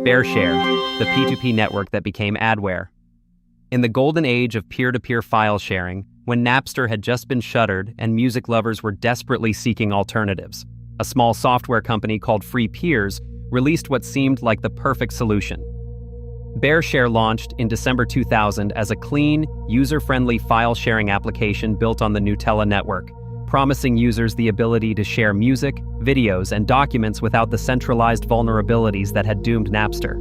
BearShare, the P2P network that became Adware. In the golden age of peer-to-peer file sharing, when Napster had just been shuttered and music lovers were desperately seeking alternatives, a small software company called Free Peers released what seemed like the perfect solution. BearShare launched in December 2000 as a clean, user-friendly file-sharing application built on the Gnutella network, promising users the ability to share music, videos, and documents without the centralized vulnerabilities that had doomed Napster.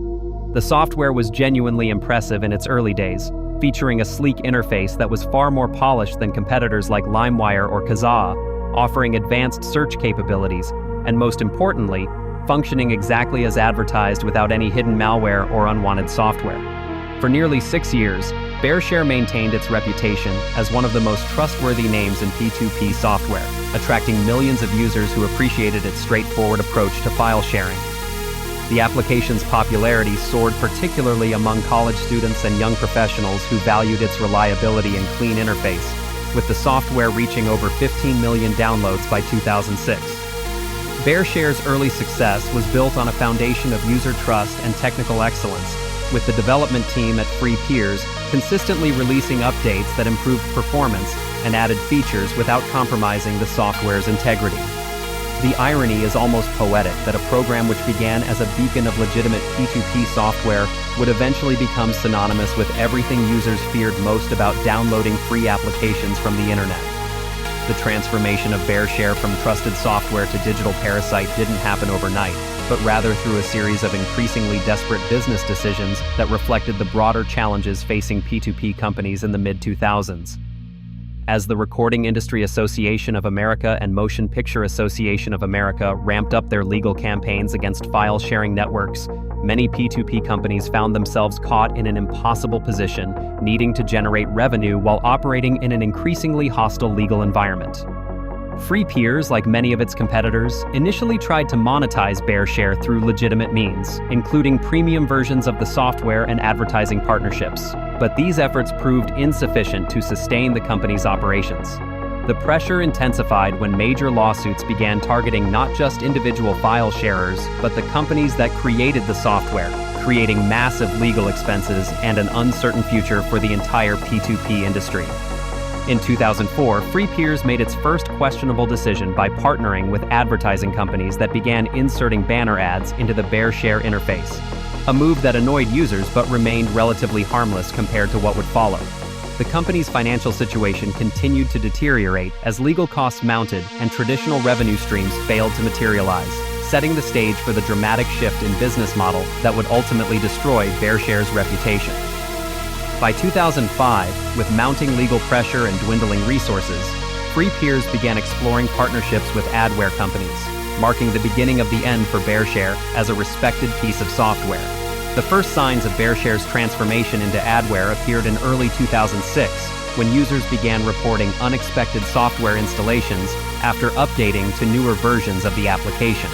The software was genuinely impressive in its early days, featuring a sleek interface that was far more polished than competitors like LimeWire or Kazaa, offering advanced search capabilities, and most importantly, functioning exactly as advertised without any hidden malware or unwanted software. For nearly 6 years, BearShare maintained its reputation as one of the most trustworthy names in P2P software, attracting millions of users who appreciated its straightforward approach to file sharing. The application's popularity soared particularly among college students and young professionals who valued its reliability and clean interface, with the software reaching over 15 million downloads by 2006. BearShare's early success was built on a foundation of user trust and technical excellence, with the development team at Free Peers consistently releasing updates that improved performance and added features without compromising the software's integrity. The irony is almost poetic that a program which began as a beacon of legitimate P2P software would eventually become synonymous with everything users feared most about downloading free applications from the internet. The transformation of BearShare from trusted software to digital parasite didn't happen overnight, but rather through a series of increasingly desperate business decisions that reflected the broader challenges facing P2P companies in the mid-2000s. As the Recording Industry Association of America and Motion Picture Association of America ramped up their legal campaigns against file-sharing networks, many P2P companies found themselves caught in an impossible position, needing to generate revenue while operating in an increasingly hostile legal environment. Free Peers, like many of its competitors, initially tried to monetize BearShare through legitimate means, including premium versions of the software and advertising partnerships. But these efforts proved insufficient to sustain the company's operations. The pressure intensified when major lawsuits began targeting not just individual file sharers, but the companies that created the software, creating massive legal expenses and an uncertain future for the entire P2P industry. In 2004, Free Peers made its first questionable decision by partnering with advertising companies that began inserting banner ads into the BearShare interface, a move that annoyed users but remained relatively harmless compared to what would follow. The company's financial situation continued to deteriorate as legal costs mounted and traditional revenue streams failed to materialize, setting the stage for the dramatic shift in business model that would ultimately destroy BearShare's reputation. By 2005, with mounting legal pressure and dwindling resources, Free Peers began exploring partnerships with Adware companies, marking the beginning of the end for BearShare as a respected piece of software. The first signs of BearShare's transformation into Adware appeared in early 2006, when users began reporting unexpected software installations after updating to newer versions of the application.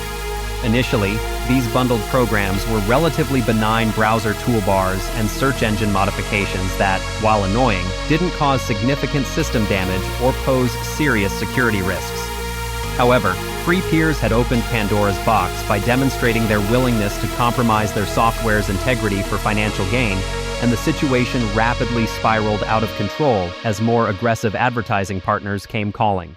Initially, these bundled programs were relatively benign browser toolbars and search engine modifications that, while annoying, didn't cause significant system damage or pose serious security risks. However, Free Peers had opened Pandora's box by demonstrating their willingness to compromise their software's integrity for financial gain, and the situation rapidly spiraled out of control as more aggressive advertising partners came calling.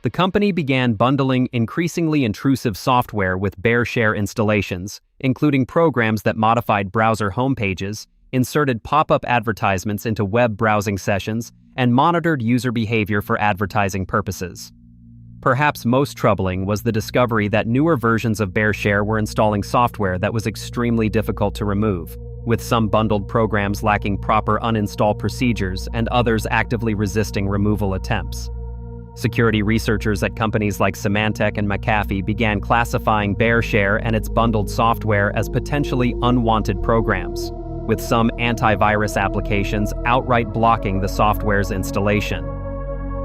The company began bundling increasingly intrusive software with BearShare installations, including programs that modified browser homepages, inserted pop-up advertisements into web browsing sessions, and monitored user behavior for advertising purposes. Perhaps most troubling was the discovery that newer versions of BearShare were installing software that was extremely difficult to remove, with some bundled programs lacking proper uninstall procedures and others actively resisting removal attempts. Security researchers at companies like Symantec and McAfee began classifying BearShare and its bundled software as potentially unwanted programs, with some antivirus applications outright blocking the software's installation.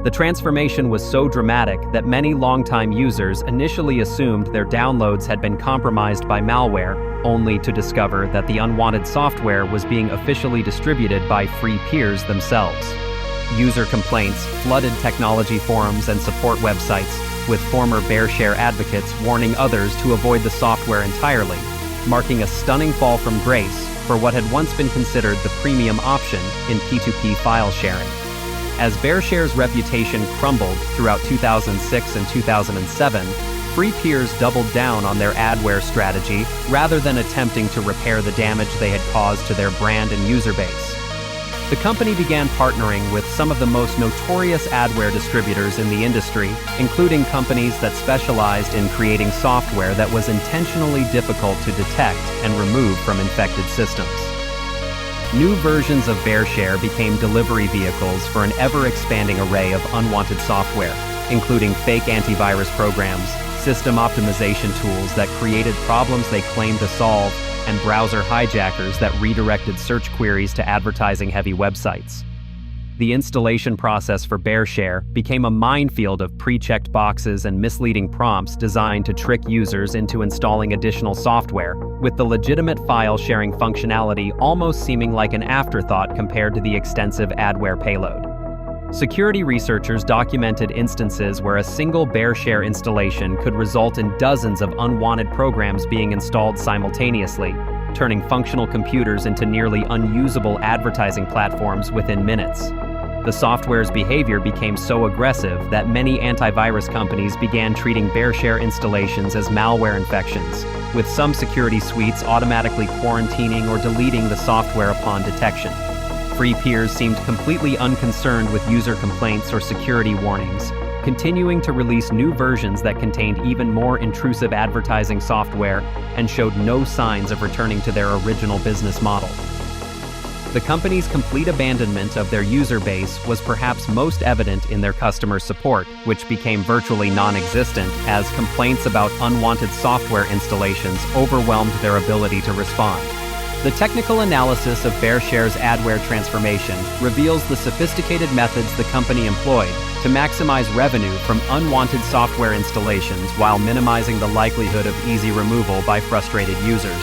The transformation was so dramatic that many longtime users initially assumed their downloads had been compromised by malware, only to discover that the unwanted software was being officially distributed by Free Peers themselves. User complaints flooded technology forums and support websites, with former BearShare advocates warning others to avoid the software entirely, marking a stunning fall from grace for what had once been considered the premium option in P2P file sharing. As BearShare's reputation crumbled throughout 2006 and 2007, Free Peers doubled down on their Adware strategy rather than attempting to repair the damage they had caused to their brand and user base. The company began partnering with some of the most notorious adware distributors in the industry, including companies that specialized in creating software that was intentionally difficult to detect and remove from infected systems. New versions of BearShare became delivery vehicles for an ever-expanding array of unwanted software, including fake antivirus programs, system optimization tools that created problems they claimed to solve, and browser hijackers that redirected search queries to advertising-heavy websites. The installation process for BearShare became a minefield of pre-checked boxes and misleading prompts designed to trick users into installing additional software, with the legitimate file-sharing functionality almost seeming like an afterthought compared to the extensive Adware payload. Security researchers documented instances where a single BearShare installation could result in dozens of unwanted programs being installed simultaneously, turning functional computers into nearly unusable advertising platforms within minutes. The software's behavior became so aggressive that many antivirus companies began treating BearShare installations as malware infections, with some security suites automatically quarantining or deleting the software upon detection. Free Peers seemed completely unconcerned with user complaints or security warnings, continuing to release new versions that contained even more intrusive advertising software and showed no signs of returning to their original business model. The company's complete abandonment of their user base was perhaps most evident in their customer support, which became virtually non-existent as complaints about unwanted software installations overwhelmed their ability to respond. The technical analysis of BearShare's Adware transformation reveals the sophisticated methods the company employed to maximize revenue from unwanted software installations while minimizing the likelihood of easy removal by frustrated users.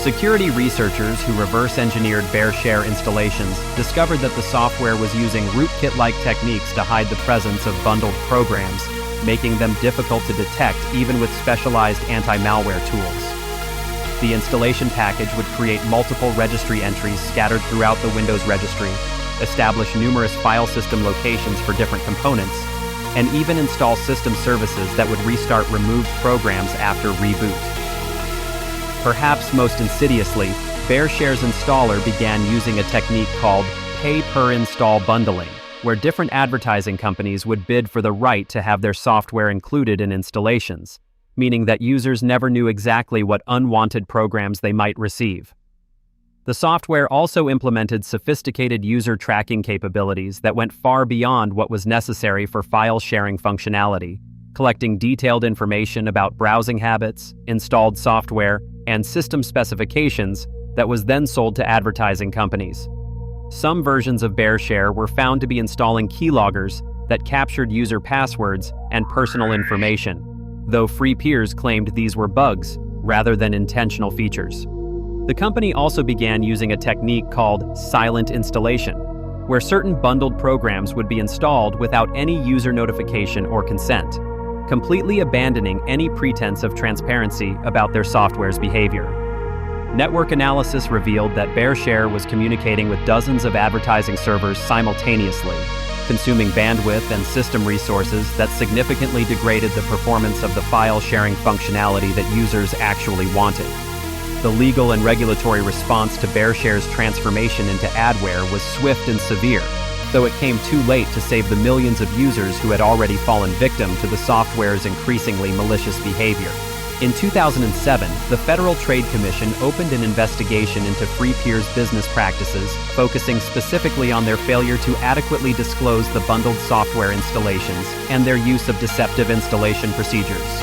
Security researchers who reverse-engineered BearShare installations discovered that the software was using rootkit-like techniques to hide the presence of bundled programs, making them difficult to detect even with specialized anti-malware tools. The installation package would create multiple registry entries scattered throughout the Windows registry, establish numerous file system locations for different components, and even install system services that would restart removed programs after reboot. Perhaps most insidiously, BearShare's installer began using a technique called pay-per-install bundling, where different advertising companies would bid for the right to have their software included in installations, meaning that users never knew exactly what unwanted programs they might receive. The software also implemented sophisticated user tracking capabilities that went far beyond what was necessary for file sharing functionality, collecting detailed information about browsing habits, installed software, and system specifications that was then sold to advertising companies. Some versions of BearShare were found to be installing keyloggers that captured user passwords and personal information, though Free Peers claimed these were bugs rather than intentional features. The company also began using a technique called silent installation, where certain bundled programs would be installed without any user notification or consent, completely abandoning any pretense of transparency about their software's behavior. Network analysis revealed that BearShare was communicating with dozens of advertising servers simultaneously, consuming bandwidth and system resources that significantly degraded the performance of the file-sharing functionality that users actually wanted. The legal and regulatory response to BearShare's transformation into Adware was swift and severe, though it came too late to save the millions of users who had already fallen victim to the software's increasingly malicious behavior. In 2007, the Federal Trade Commission opened an investigation into Free Peers' business practices, focusing specifically on their failure to adequately disclose the bundled software installations and their use of deceptive installation procedures.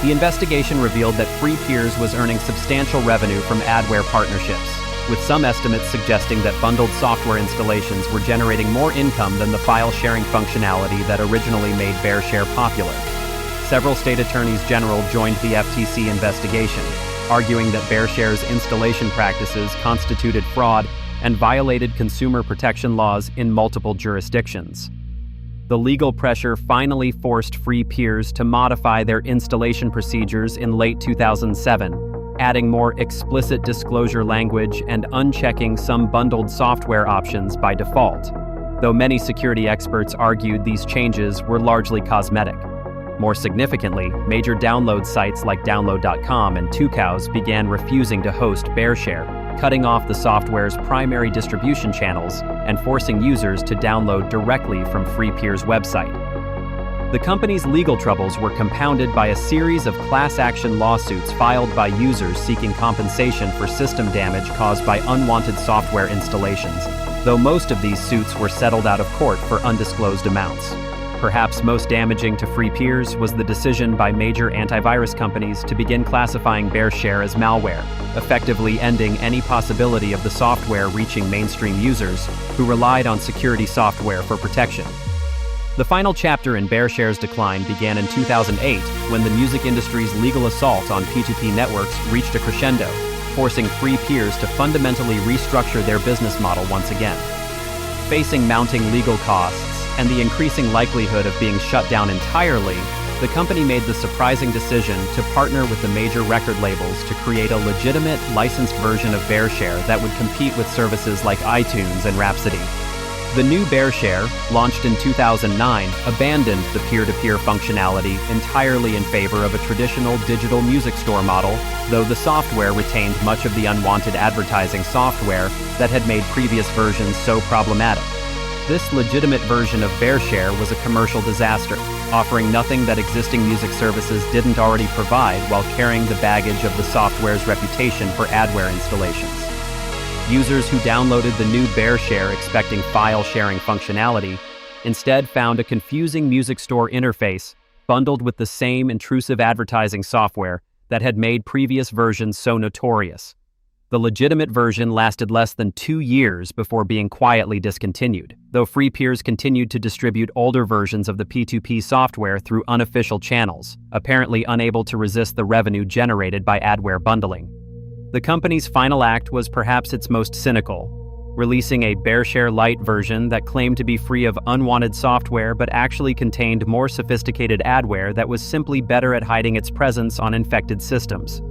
The investigation revealed that Free Peers was earning substantial revenue from Adware partnerships, with some estimates suggesting that bundled software installations were generating more income than the file-sharing functionality that originally made BearShare popular. Several state attorneys general joined the FTC investigation, arguing that BearShare's installation practices constituted fraud and violated consumer protection laws in multiple jurisdictions. The legal pressure finally forced Free Peers to modify their installation procedures in late 2007, adding more explicit disclosure language and unchecking some bundled software options by default, though many security experts argued these changes were largely cosmetic. More significantly, major download sites like download.com and Tucows began refusing to host BearShare, cutting off the software's primary distribution channels and forcing users to download directly from FreePeer's website. The company's legal troubles were compounded by a series of class action lawsuits filed by users seeking compensation for system damage caused by unwanted software installations, though most of these suits were settled out of court for undisclosed amounts. Perhaps most damaging to FreePeers was the decision by major antivirus companies to begin classifying BearShare as malware, effectively ending any possibility of the software reaching mainstream users who relied on security software for protection. The final chapter in BearShare's decline began in 2008 when the music industry's legal assault on P2P networks reached a crescendo, forcing FreePeers to fundamentally restructure their business model once again. Facing mounting legal costs and the increasing likelihood of being shut down entirely, the company made the surprising decision to partner with the major record labels to create a legitimate, licensed version of BearShare that would compete with services like iTunes and Rhapsody. The new BearShare, launched in 2009, abandoned the peer-to-peer functionality entirely in favor of a traditional digital music store model, though the software retained much of the unwanted advertising software that had made previous versions so problematic. This legitimate version of BearShare was a commercial disaster, offering nothing that existing music services didn't already provide while carrying the baggage of the software's reputation for adware installations. Users who downloaded the new BearShare expecting file sharing functionality instead found a confusing music store interface bundled with the same intrusive advertising software that had made previous versions so notorious. The legitimate version lasted less than 2 years before being quietly discontinued, though FreePeers continued to distribute older versions of the P2P software through unofficial channels, apparently unable to resist the revenue generated by adware bundling. The company's final act was perhaps its most cynical, releasing a BearShare Lite version that claimed to be free of unwanted software but actually contained more sophisticated adware that was simply better at hiding its presence on infected systems.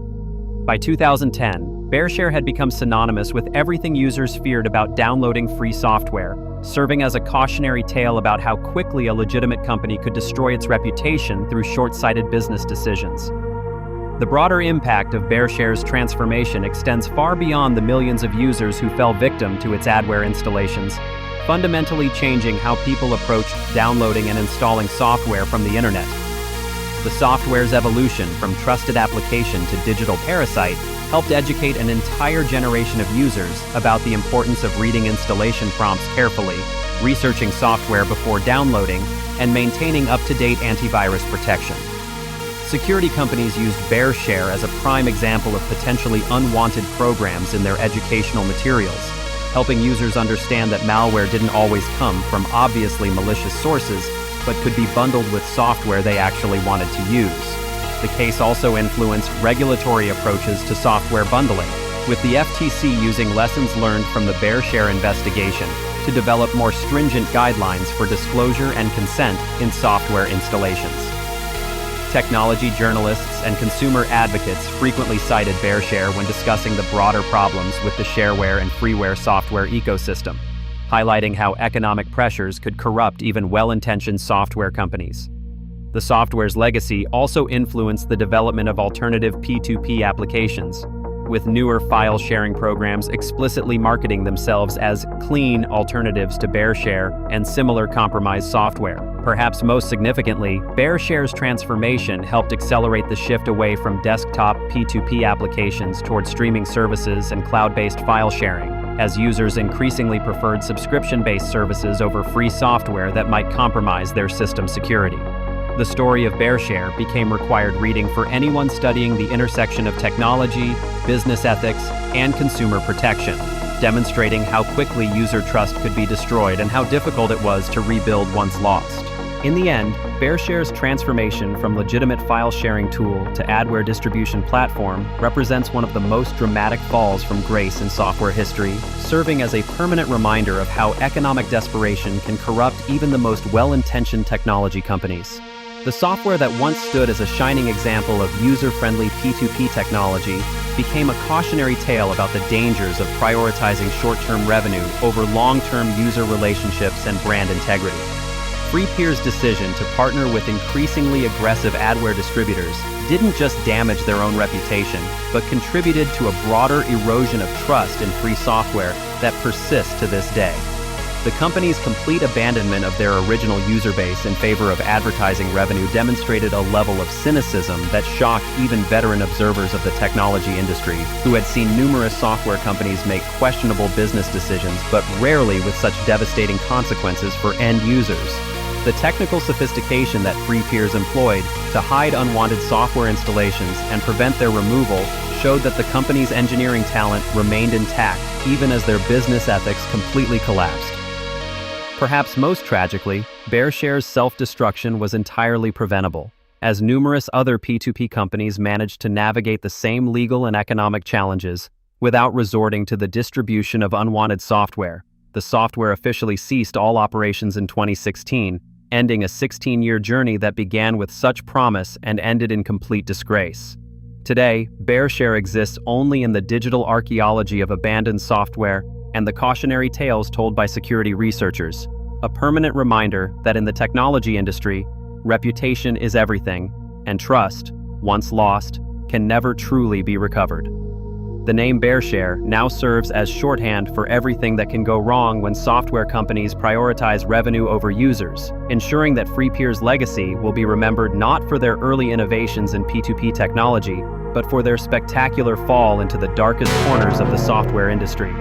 By 2010, BearShare had become synonymous with everything users feared about downloading free software, serving as a cautionary tale about how quickly a legitimate company could destroy its reputation through short-sighted business decisions. The broader impact of BearShare's transformation extends far beyond the millions of users who fell victim to its adware installations, fundamentally changing how people approached downloading and installing software from the internet. The software's evolution from trusted application to digital parasite helped educate an entire generation of users about the importance of reading installation prompts carefully, researching software before downloading, and maintaining up-to-date antivirus protection. Security companies used BearShare as a prime example of potentially unwanted programs in their educational materials, helping users understand that malware didn't always come from obviously malicious sources, but could be bundled with software they actually wanted to use. The case also influenced regulatory approaches to software bundling, with the FTC using lessons learned from the BearShare investigation to develop more stringent guidelines for disclosure and consent in software installations. Technology journalists and consumer advocates frequently cited BearShare when discussing the broader problems with the shareware and freeware software ecosystem, highlighting how economic pressures could corrupt even well-intentioned software companies. The software's legacy also influenced the development of alternative P2P applications, with newer file-sharing programs explicitly marketing themselves as clean alternatives to BearShare and similar compromised software. Perhaps most significantly, BearShare's transformation helped accelerate the shift away from desktop P2P applications toward streaming services and cloud-based file sharing, as users increasingly preferred subscription-based services over free software that might compromise their system security. The story of BearShare became required reading for anyone studying the intersection of technology, business ethics, and consumer protection, demonstrating how quickly user trust could be destroyed and how difficult it was to rebuild once lost. In the end, BearShare's transformation from legitimate file-sharing tool to adware distribution platform represents one of the most dramatic falls from grace in software history, serving as a permanent reminder of how economic desperation can corrupt even the most well-intentioned technology companies. The software that once stood as a shining example of user-friendly P2P technology became a cautionary tale about the dangers of prioritizing short-term revenue over long-term user relationships and brand integrity. FreePeer's decision to partner with increasingly aggressive adware distributors didn't just damage their own reputation, but contributed to a broader erosion of trust in free software that persists to this day. The company's complete abandonment of their original user base in favor of advertising revenue demonstrated a level of cynicism that shocked even veteran observers of the technology industry, who had seen numerous software companies make questionable business decisions, but rarely with such devastating consequences for end users. The technical sophistication that FreePeers employed to hide unwanted software installations and prevent their removal showed that the company's engineering talent remained intact even as their business ethics completely collapsed. Perhaps most tragically, BearShare's self-destruction was entirely preventable, as numerous other P2P companies managed to navigate the same legal and economic challenges without resorting to the distribution of unwanted software. The software officially ceased all operations in 2016, ending a 16-year journey that began with such promise and ended in complete disgrace. Today, BearShare exists only in the digital archaeology of abandoned software and the cautionary tales told by security researchers, a permanent reminder that in the technology industry, reputation is everything, and trust, once lost, can never truly be recovered. The name BearShare now serves as shorthand for everything that can go wrong when software companies prioritize revenue over users, ensuring that FreePeer's legacy will be remembered not for their early innovations in P2P technology, but for their spectacular fall into the darkest corners of the software industry.